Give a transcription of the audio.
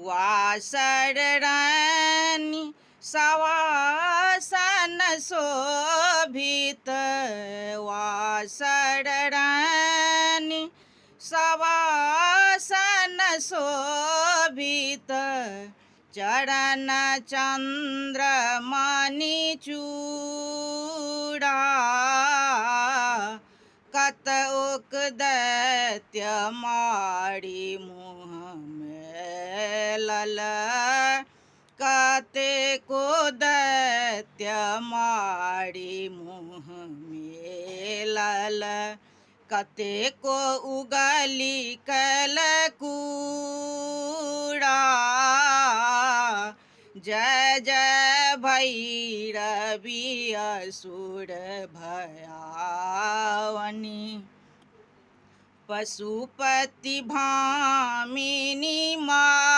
वासरणी सवासन शोभित वासरणी सवासन शोभित चरण चंद्रमणि चूड़ा कतउक दैत्य मारी मुँह मेलल कतेको दैत्य मारी मुँह मेलल कतेको उगली कलकूड़ा जय जय भैरवी असुर भयावनी पशुपति भामिनी माँ।